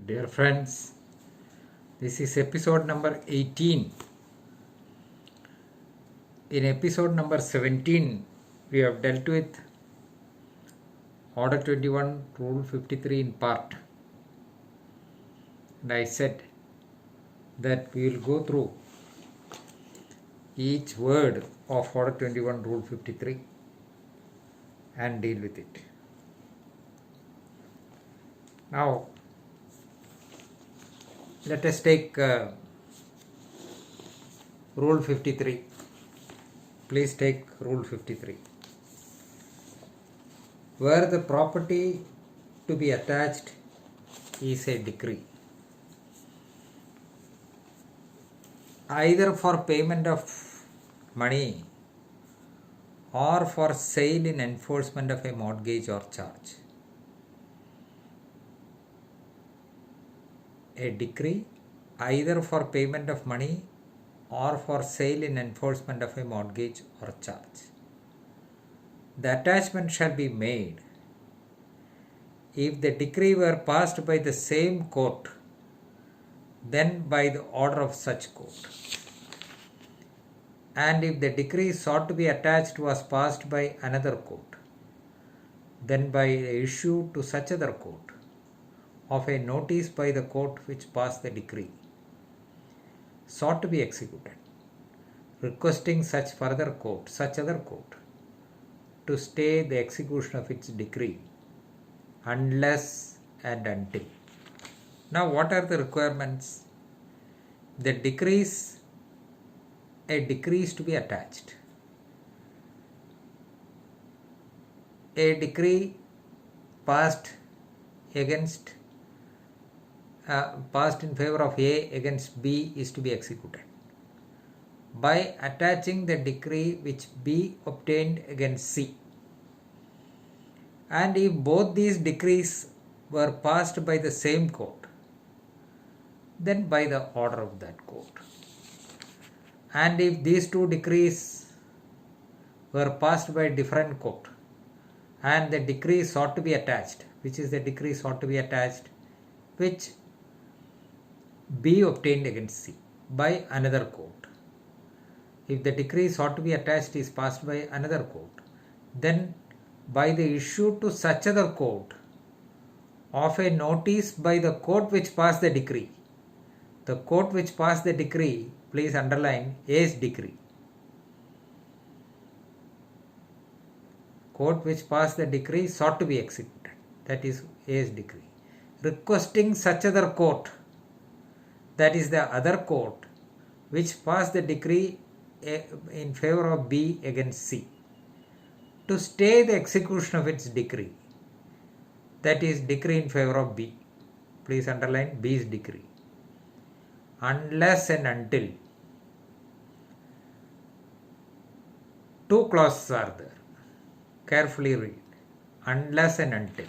Dear friends, this is episode number 18. In episode number 17, we have dealt with Order 21, Rule 53 in part. And I said that we will go through each word of Order 21, Rule 53 and deal with it. Now, let us take Rule 53. Please take Rule 53. Where the property to be attached is a decree, either for payment of money or for sale in enforcement of a mortgage or charge. A decree either for payment of money or for sale in enforcement of a mortgage or charge. The attachment shall be made if the decree were passed by the same court, then by the order of such court. And if the decree sought to be attached was passed by another court, then by the issue to such other court of a notice by the court which passed the decree sought to be executed, requesting such other court to stay the execution of its decree unless and until. Now, what are the requirements? A decree is to be attached. A decree passed in favor of A against B is to be executed by attaching the decree which B obtained against C. And if both these decrees were passed by the same court, then by the order of that court. And if these two decrees were passed by a different court and the decree sought to be attached, which is the decree sought to be attached, which B obtained against C by another court. If the decree sought to be attached is passed by another court, then by the issue to such other court of a notice by the court which passed the decree. The court which passed the decree, please underline A's decree. Court which passed the decree sought to be executed, that is A's decree. Requesting such other court, that is the other court which passed the decree in favor of B against C, to stay the execution of its decree, that is decree in favor of B. Please underline B's decree. Unless and until. Two clauses are there. Carefully read. Unless and until.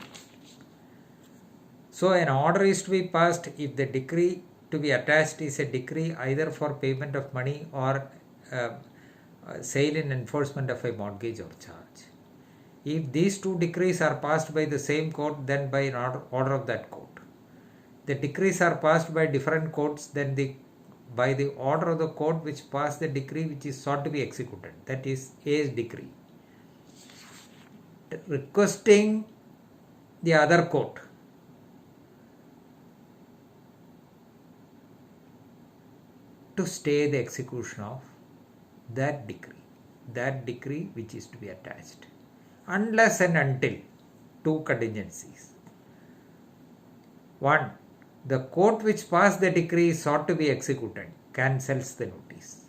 So an order is to be passed if the decree to be attached is a decree either for payment of money or sale and enforcement of a mortgage or charge. If these two decrees are passed by the same court, then by an order of that court. The decrees are passed by different courts, then by the order of the court which passed the decree which is sought to be executed, that is A's decree. Requesting the other court to stay the execution of that decree which is to be attached. Unless and until. Two contingencies. 1. The court which passed the decree sought to be executed cancels the notice.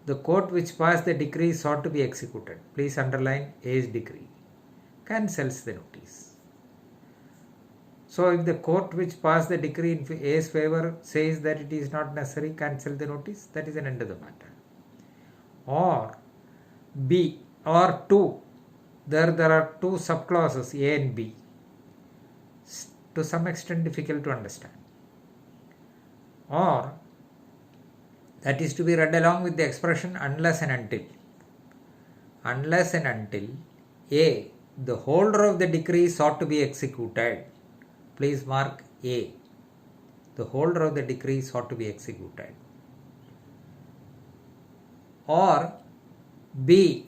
The court which passed the decree sought to be executed, please underline A's decree, cancels the notice. So if the court which passed the decree in A's favor says that it is not necessary, cancel the notice, that is an end of the matter. Or B, or 2, there are two subclauses A and B, to some extent difficult to understand. Or that is to be read along with the expression unless and until. Unless and until A, the holder of the decree sought to be executed please mark A. The holder of the decree sought to be executed. Or B.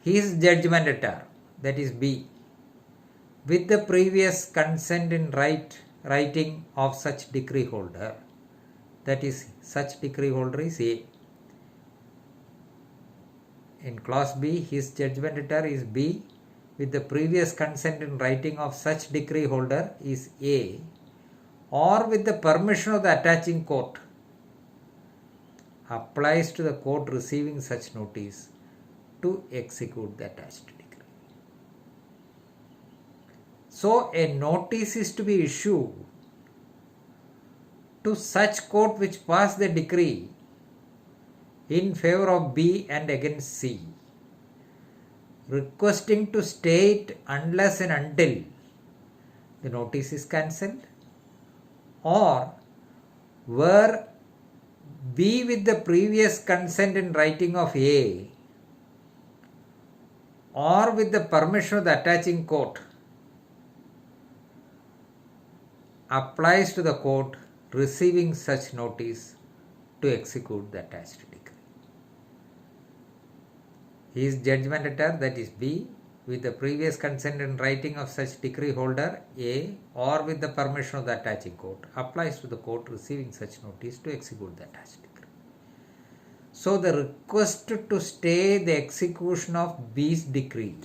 His judgmentator, that is B, with the previous consent in writing of such decree holder, that is such decree holder is A. In clause B, his judgmentator is B, with the previous consent in writing of such decree holder is A, or with the permission of the attaching court, applies to the court receiving such notice to execute the attached decree. So a notice is to be issued to such court which passed the decree in favor of B and against C, requesting to stay it unless and until the notice is cancelled, or where B with the previous consent in writing of A or with the permission of the attaching court applies to the court receiving such notice to execute the attached decree. His judgmentator, that is B, with the previous consent in writing of such decree holder A or with the permission of the attaching court applies to the court receiving such notice to execute the attached decree. So the request to stay the execution of B's decree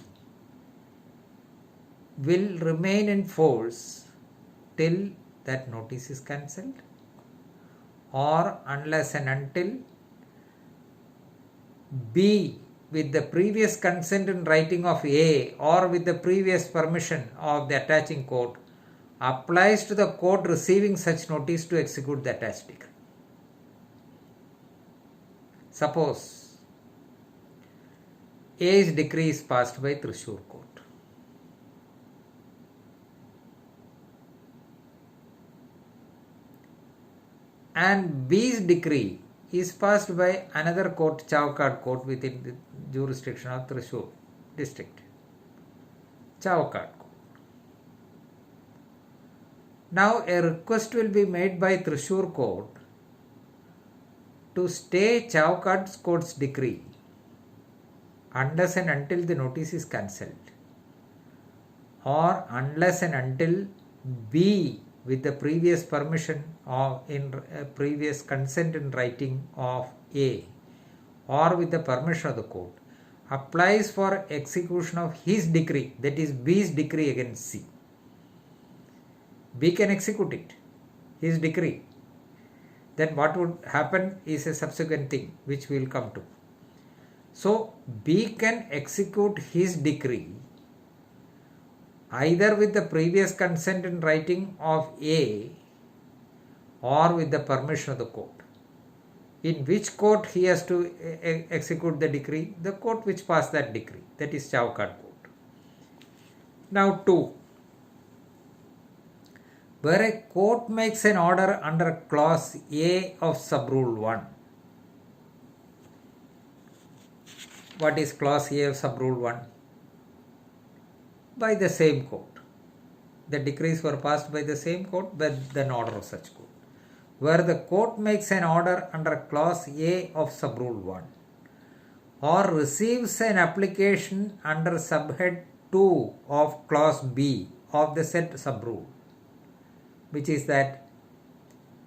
will remain in force till that notice is cancelled, or unless and until B with the previous consent in writing of A or with the previous permission of the attaching court applies to the court receiving such notice to execute the attached decree. Suppose A's decree is passed by Thrissur court. And B's decree is passed by another court, Chavakad court, within the jurisdiction of Thrissur district. Chavakad court. Now a request will be made by Thrissur court to stay Chavakad court's decree unless and until the notice is cancelled, or unless and until B with the previous permission of previous consent in writing of A or with the permission of the court applies for execution of his decree, that is B's decree against C. B can execute it, his decree. Then what would happen is a subsequent thing which we will come to. So B can execute his decree either with the previous consent in writing of A or with the permission of the court. In which court he has to execute the decree? The court which passed that decree, that is Chavakad court. Now 2. Where a court makes an order under clause A of subrule 1. What is clause A of subrule 1? By the same court. The decrees were passed by the same court, but an order of such court. Where the court makes an order under clause A of subrule 1 or receives an application under subhead 2 of clause B of the said subrule, which is that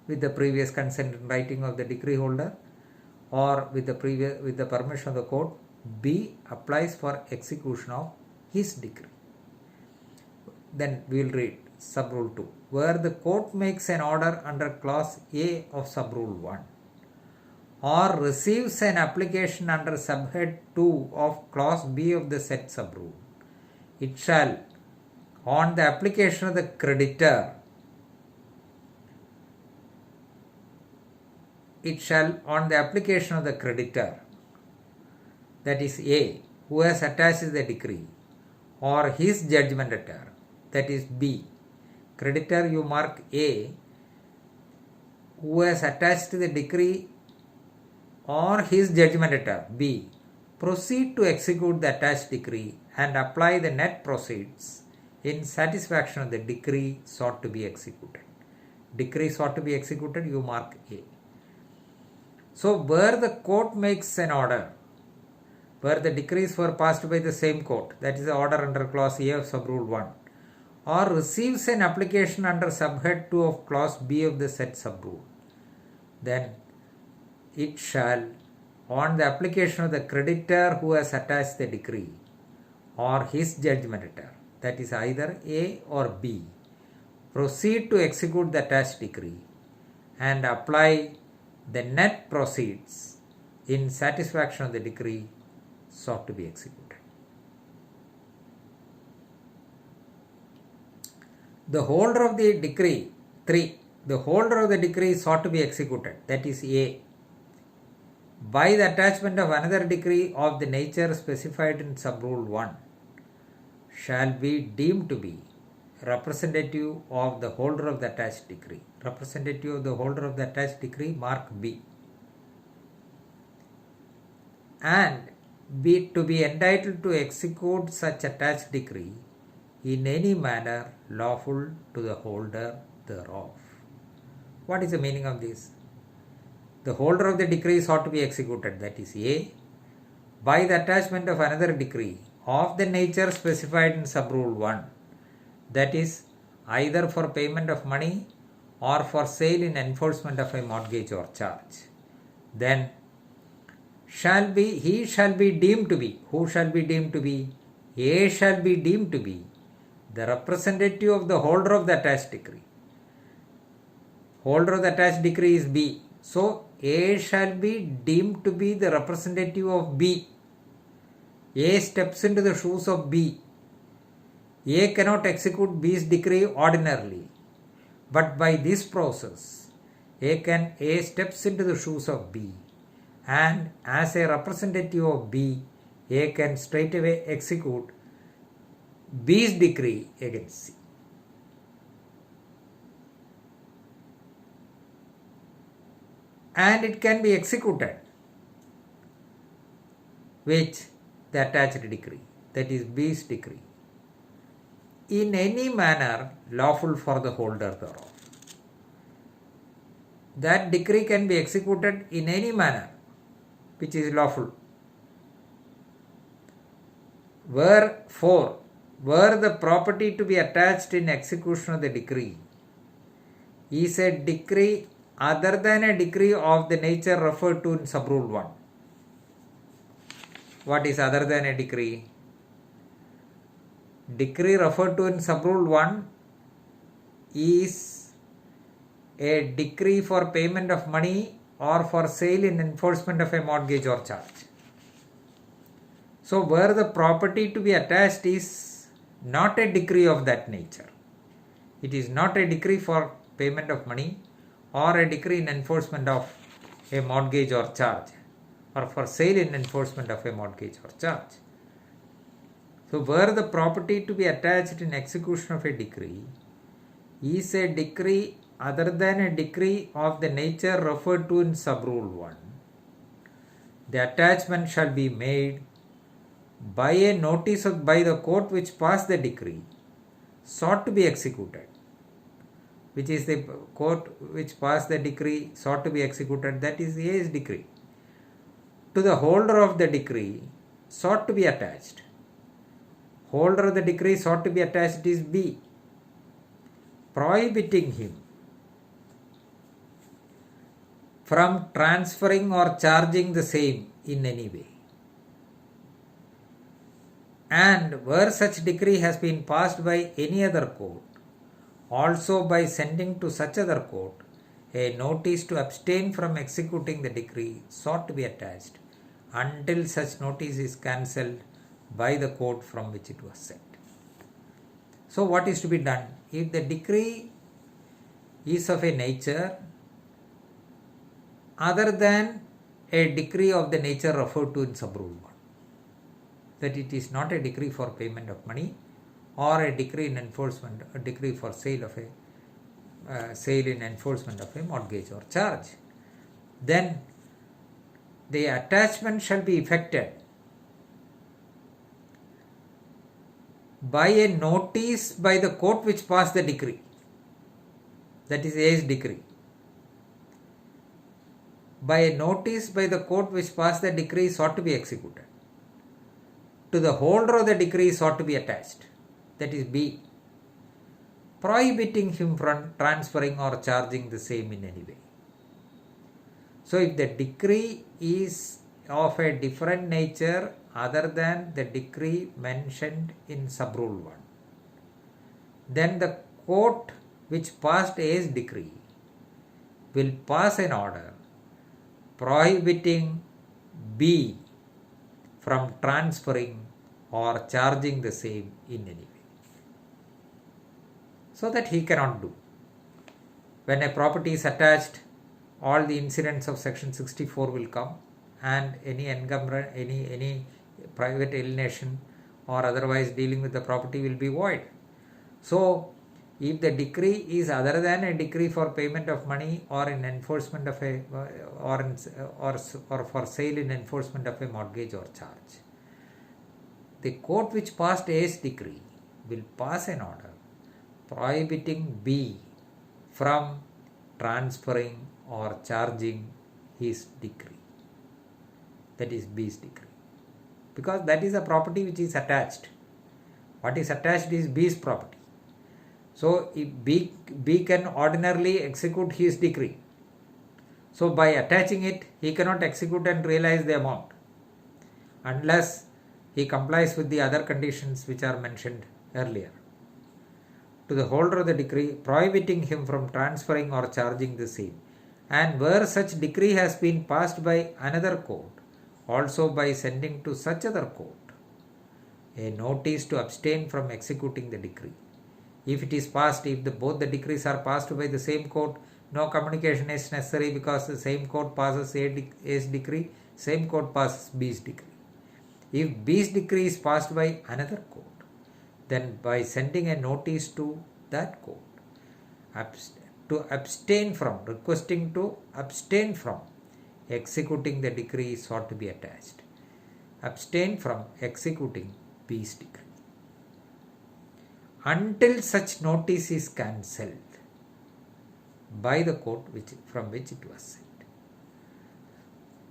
with the previous consent in writing of the decree holder or with the permission of the court, B applies for execution of his decree. Then we will read subrule 2. Where the court makes an order under clause A of subrule 1 or receives an application under subhead 2 of clause B of the said subrule, it shall, on the application of the creditor, that is A, who has attached the decree, or his judgmentator, that is B. Creditor, you mark A, who has attached the decree or his judgmentator, B, proceed to execute the attached decree and apply the net proceeds in satisfaction of the decree sought to be executed. Decree sought to be executed, you mark A. So where the court makes an order, where the decrees were passed by the same court, that is the order under clause A of subrule 1, or receives an application under subhead 2 of clause B of the said subrule, then it shall, on the application of the creditor who has attached the decree or his judgmentator, that is either A or B, proceed to execute the attached decree and apply the net proceeds in satisfaction of the decree sought to be executed. The holder of the decree, 3. The holder of the decree sought to be executed, that is A, by the attachment of another decree of the nature specified in subrule 1, shall be deemed to be representative of the holder of the attached decree. Representative of the holder of the attached decree, mark B. And be to be entitled to execute such attached decree in any manner lawful to the holder thereof. What is the meaning of this? The holder of the decree sought to be executed, that is A, by the attachment of another decree of the nature specified in subrule 1, that is either for payment of money or for sale in enforcement of a mortgage or charge. Then he shall be deemed to be, who shall be deemed to be? A shall be deemed to be the representative of the holder of the attached decree. Holder of the attached decree is B. So A shall be deemed to be the representative of B. A steps into the shoes of B. A cannot execute B's decree ordinarily, but by this process A steps into the shoes of B, and as a representative of B, A can straightaway execute B's decree against C. And it can be executed, which the attached decree, that is B's decree, in any manner lawful for the holder thereof. That decree can be executed in any manner which is lawful. Wherefore, were the property to be attached in execution of the decree is a decree other than a decree of the nature referred to in subrule 1. What is other than a decree? Decree referred to in subrule 1 is a decree for payment of money or for sale in enforcement of a mortgage or charge. So where the property to be attached is not a decree of that nature. It is not a decree for payment of money or a decree in enforcement of a mortgage or charge, or for sale in enforcement of a mortgage or charge. So where the property to be attached in execution of a decree is a decree other than a decree of the nature referred to in subrule 1, the attachment shall be made by a notice by the court which passed the decree sought to be executed, which is the court which passed the decree sought to be executed, that is A's decree, to the holder of the decree sought to be attached. Holder of the decree sought to be attached is B, prohibiting him from transferring or charging the same in any way. And where such decree has been passed by any other court, also by sending to such other court a notice to abstain from executing the decree sought to be attached until such notice is cancelled by the court from which it was sent. So what is to be done? If the decree is of a nature other than a decree of the nature referred to in subrule 1, that it is not a decree for payment of money or a decree in enforcement, a decree for sale of a sale in enforcement of a mortgage or charge, then the attachment shall be effected by a notice by the court which passed the decree. That is A's decree. By a notice by the court which passed the decree sought to be executed. To the holder of the decree sought to be attached. That is B. Prohibiting him from transferring or charging the same in any way. So if the decree is of a different nature other than the decree mentioned in Subrule 1, then the court which passed A's decree will pass an order prohibiting B from transferring or charging the same in any way. So that he cannot do. When a property is attached, all the incidents of section 64 will come, and any encumbrance, any private alienation or otherwise dealing with the property will be void. So if the decree is other than a decree for payment of money or in enforcement of a or for sale in enforcement of a mortgage or charge, the court which passed A's decree will pass an order prohibiting B from transferring or charging his decree. That is B's decree. Because that is a property which is attached. What is attached is B's property. So if B can ordinarily execute his decree. So by attaching it, he cannot execute and realize the amount unless he complies with the other conditions which are mentioned earlier. To the holder of the decree, prohibiting him from transferring or charging the same, and where such decree has been passed by another court, also by sending to such other court a notice to abstain from executing the decree. If it is passed, if both the decrees are passed by the same court, no communication is necessary because the same court passes A's decree, same court passes B's decree. If B's decree is passed by another court, then by sending a notice to that court to abstain from, requesting to abstain from executing the decree sought to be attached. Abstain from executing B's decree until such notice is cancelled by the court from which it was sent.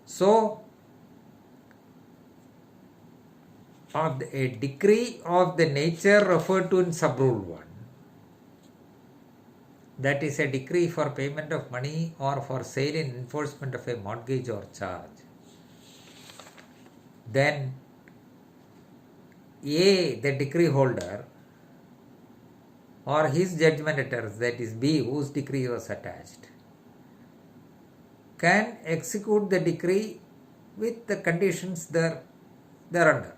So, a decree of the nature referred to in Subrule 1, that is a decree for payment of money or for sale and enforcement of a mortgage or charge, then A, the decree holder, or his judgment debtors, that is B, whose decree was attached, can execute the decree with the conditions thereunder.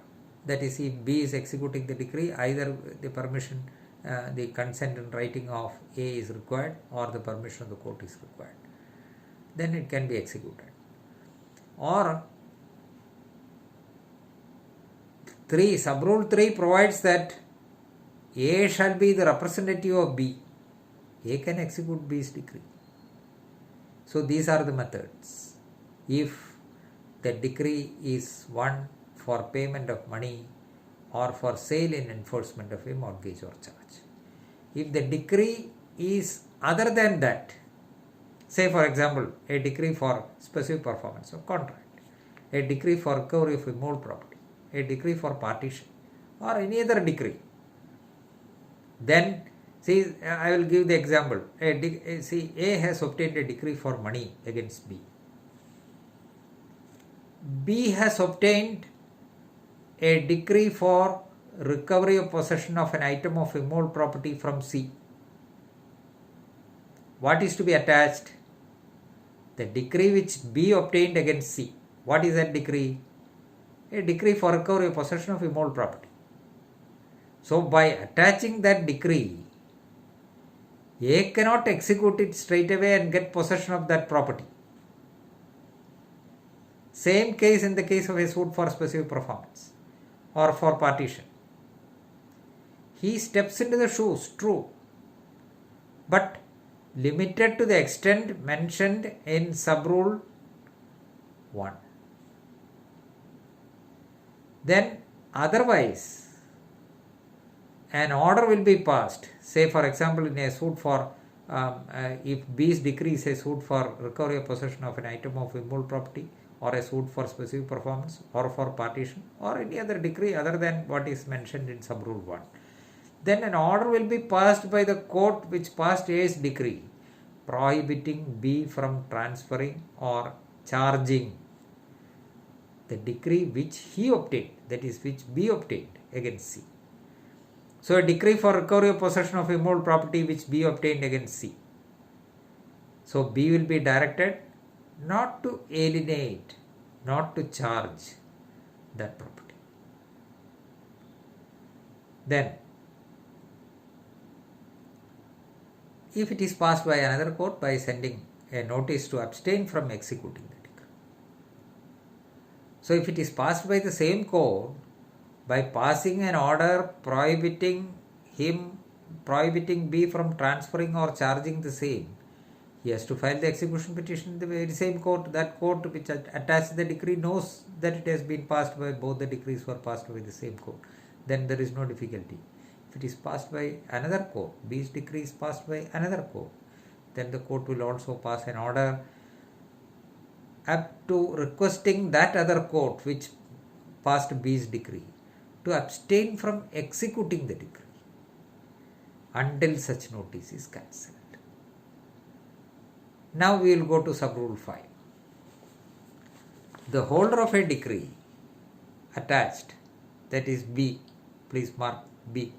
That is, if B is executing the decree, either the permission, the consent in writing of A is required or the permission of the court is required. Then it can be executed. Or Subrule 3 provides that A shall be the representative of B. A can execute B's decree. So these are the methods. If the decree is one for payment of money or for sale and enforcement of a mortgage or charge. If the decree is other than that, say for example, a decree for specific performance of contract, a decree for recovery of immovable property, a decree for partition, or any other decree, then see, I will give the example. A has obtained a decree for money against B. B has obtained a decree for recovery of possession of an item of immovable property from C. What is to be attached? The decree which B obtained against C. What is that decree? A decree for recovery of possession of immovable property. So by attaching that decree, A cannot execute it straight away and get possession of that property. Same case in the case of a suit for specific performance or for partition. He steps into the shoes, true, but limited to the extent mentioned in Subrule 1. Then otherwise, an order will be passed. Say for example, in a suit for if B's decree is a suit for recovery of possession of an item of immovable property, or a suit for specific performance, or for partition, or any other decree other than what is mentioned in sub rule 1, then an order will be passed by the court which passed A's decree prohibiting B from transferring or charging the decree which he obtained, that is, which B obtained against C. So, a decree for recovery of possession of immovable property which B obtained against C. So, B will be directed not to alienate, not to charge that property. Then, if it is passed by another court by sending a notice to abstain from executing the decree. So, if it is passed by the same court, by passing an order prohibiting B from transferring or charging the same, he has to file the execution petition in the very same court. That court which attached the decree knows that it has been passed by, both the decrees were passed by the same court. Then there is no difficulty. If it is passed by another court, B's decree is passed by another court, then the court will also pass an order up to requesting that other court which passed B's decree to abstain from executing the decree until such notice is cancelled. Now we will go to sub rule 5. The holder of a decree attached, that is B, please mark B,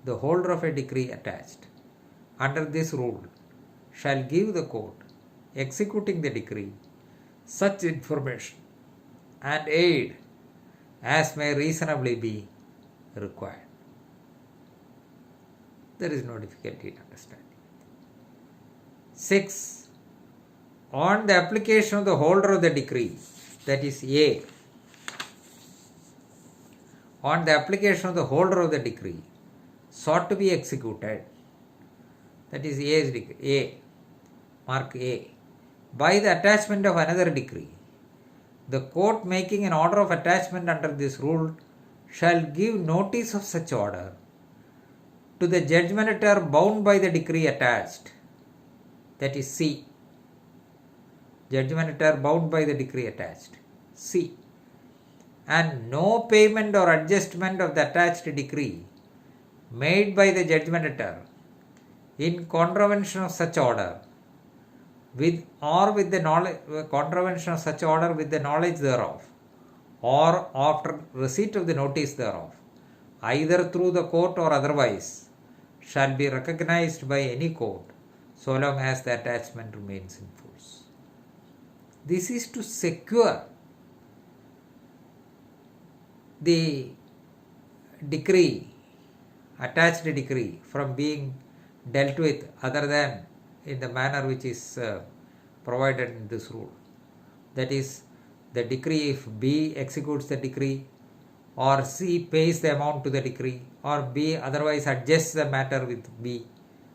the holder of a decree attached under this rule shall give the court executing the decree such information and aid as may reasonably be required. There is no difficulty in understanding. 6. On the application of the holder of the decree, that is A, on the application of the holder of the decree sought to be executed, that is A's decree, A, mark A, by the attachment of another decree, the court making an order of attachment under this rule shall give notice of such order to the judgmentator bound by the decree attached, that is C, judgmentator bound by the decree attached, C, and no payment or adjustment of the attached decree made by the judgmentator in contravention of such order with the knowledge thereof, or after receipt of the notice thereof, either through the court or otherwise, shall be recognized by any court so long as the attachment remains in force. This is to secure the decree, attached decree, from being dealt with other than in the manner which is provided in this rule. That is, the decree, if B executes the decree, or C pays the amount to the decree, or B otherwise adjusts the matter with B,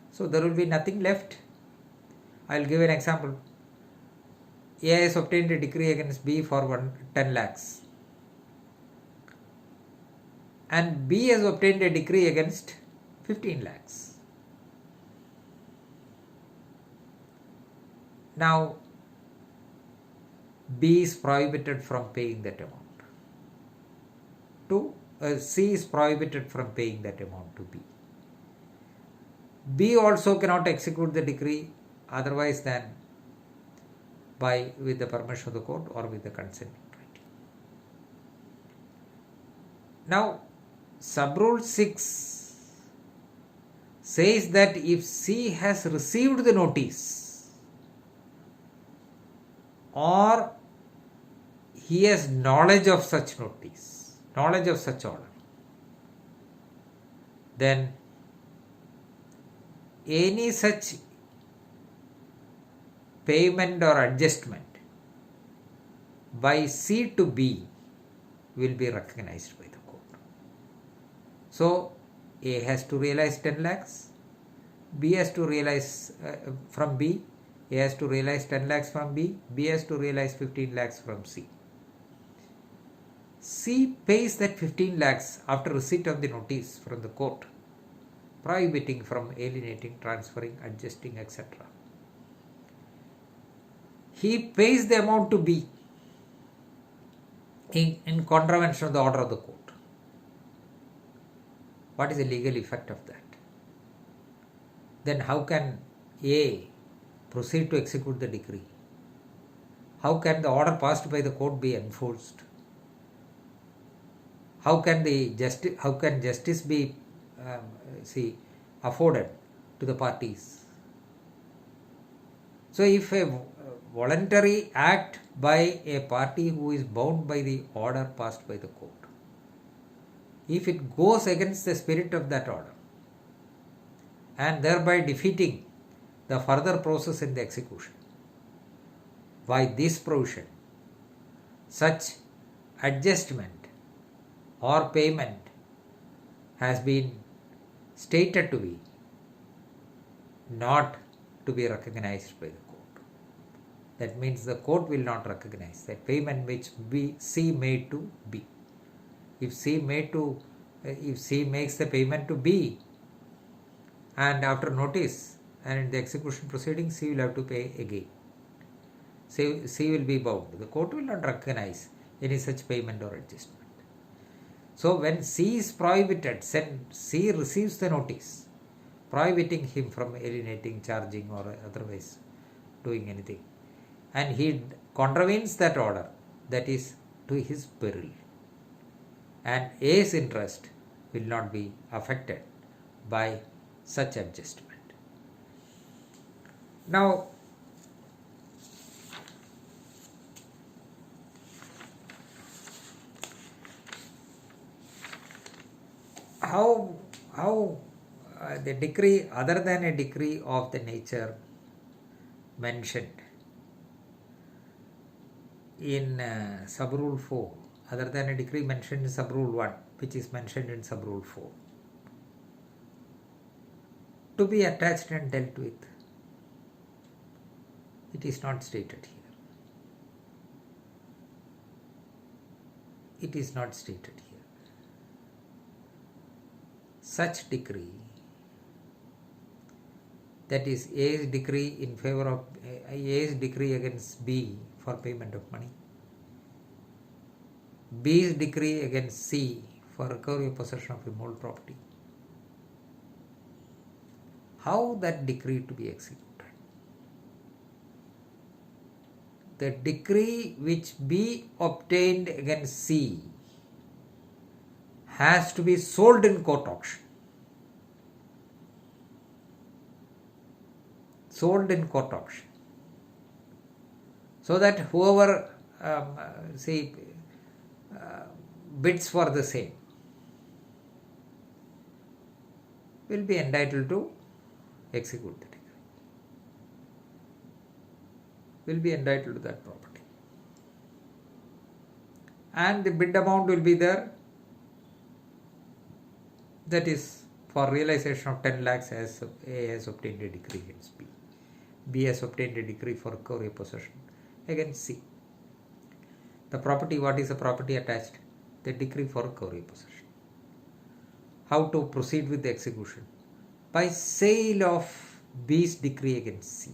so there will be nothing left. I will give an example. A has obtained a decree against B for 10 lakhs, and B has obtained a decree against 15 lakhs. Now, B is prohibited from paying that amount to C is prohibited from paying that amount to B. B also cannot execute the decree otherwise than with the permission of the court or with the consent of writing. Now, sub-rule 6 says that if C has received the notice or he has knowledge of such notice, knowledge of such order, then any such payment or adjustment by C to B will be recognized by the court. So, A has to realize 10 lakhs, B has to realize from B, A has to realize 10 lakhs from B, B has to realize 15 lakhs from C. C pays that 15 lakhs after receipt of the notice from the court, prohibiting from alienating, transferring, adjusting, etc. He pays the amount to B in contravention of the order of the court. What is the legal effect of that? Then how can A proceed to execute the decree? How can the order passed by the court be enforced? How can justice be afforded to the parties? So if a voluntary act by a party who is bound by the order passed by the court, if it goes against the spirit of that order and thereby defeating the further process in the execution, by this provision, such adjustment or payment has been stated to be not to be recognized by the court. That means the court will not recognize that payment which C made to B. If C makes the payment to B, and after notice and in the execution proceedings, C will have to pay again. C will be bound. The court will not recognize any such payment or adjustment. So when C is prohibited, C receives the notice prohibiting him from alienating, charging or otherwise doing anything, and he contravenes that order, that is to his peril, and A's interest will not be affected by such adjustment. Now, how the decree, other than a decree of the nature mentioned in subrule 4, other than a decree mentioned in subrule 1, which is mentioned in subrule 4, to be attached and dealt with, it is not stated here. It is not stated here. Such decree, that is A's decree in favor of A's decree against B for payment of money, B's decree against C for recovery of possession of immovable property, how that decree to be executed? The decree which B obtained against C has to be sold in court auction. Sold in court auction. So that whoever bids for the same will be entitled to execute the decree. Will be entitled to that property. And the bid amount will be there. That is for realization of 10 lakhs as A has obtained a decree against B. B has obtained a decree for recovery of possession against C. The property, what is the property attached? The decree for recovery of possession. How to proceed with the execution? By sale of B's decree against C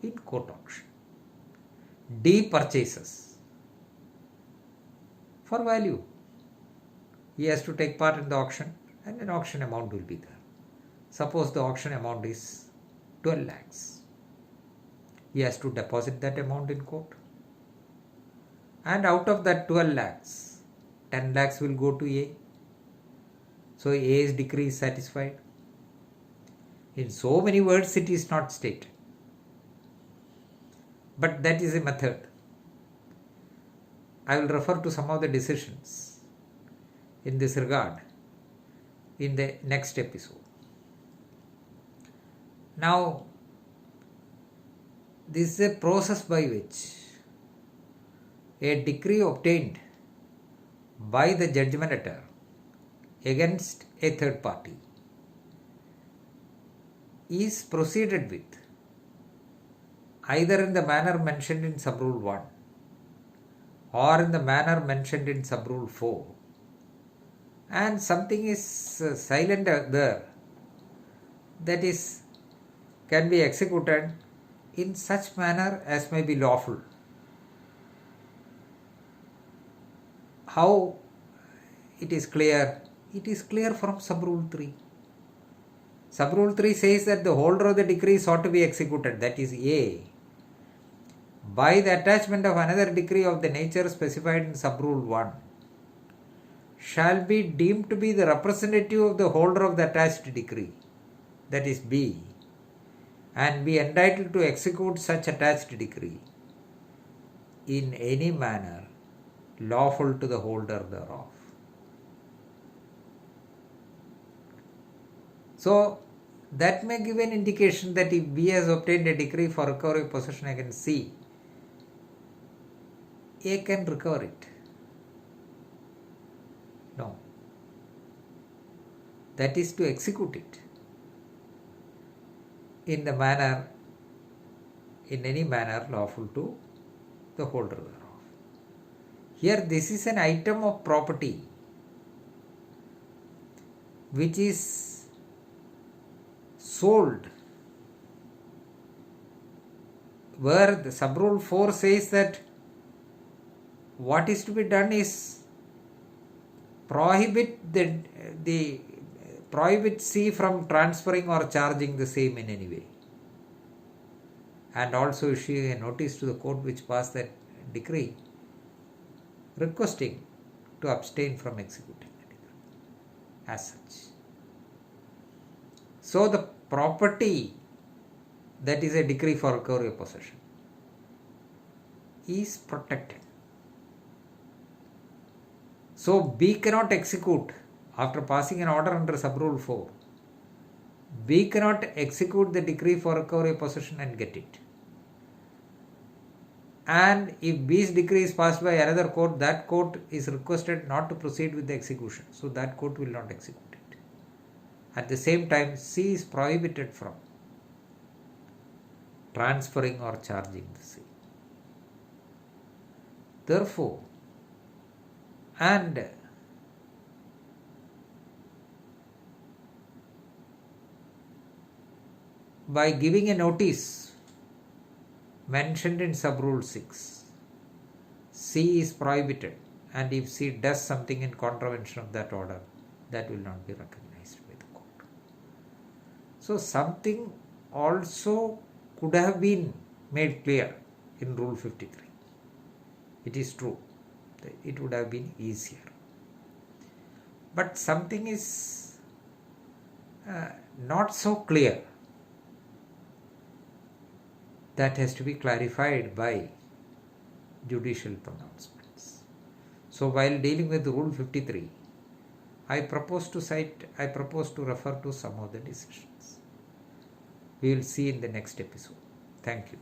in court auction. D purchases for value. He has to take part in the auction and an auction amount will be there. Suppose the auction amount is 12 lakhs. He has to deposit that amount in court. And out of that 12 lakhs, 10 lakhs will go to A. So A's decree is satisfied. In so many words it is not stated. But that is a method. I will refer to some of the decisions in this regard in the next episode. Now, this is a process by which a decree obtained by the judgment debtor against a third party is proceeded with either in the manner mentioned in subrule 1 or in the manner mentioned in subrule 4, and something is silent there, that is can be executed in such manner as may be lawful. How it is clear? It is clear from subrule 3. Subrule 3 says that the holder of the decree ought to be executed, that is A, by the attachment of another decree of the nature specified in subrule 1, shall be deemed to be the representative of the holder of the attached decree, that is B, and be entitled to execute such attached decree in any manner lawful to the holder thereof. So that may give an indication that if B has obtained a decree for recovery of possession against C, A can recover it. No. That is to execute it in the manner, in any manner lawful to the holder thereof. Here this is an item of property which is sold, where the subrule 4 says that what is to be done is prohibit C from transferring or charging the same in any way, and also issue a notice to the court which passed that decree requesting to abstain from executing the decree as such. So the property that is a decree for recovery of possession is protected. So B cannot execute after passing an order under subrule 4. B cannot execute the decree for recovery of possession and get it. And if B's decree is passed by another court, that court is requested not to proceed with the execution. So that court will not execute it. At the same time, C is prohibited from transferring or charging the same. Therefore, and by giving a notice mentioned in subrule 6, C is prohibited, and if C does something in contravention of that order, that will not be recognized by the court. So something also could have been made clear in Rule 53. It is true, it would have been easier. But something is not so clear. That has to be clarified by judicial pronouncements. So while dealing with Rule 53, I propose to refer to some of the decisions. We will see in the next episode. Thank you.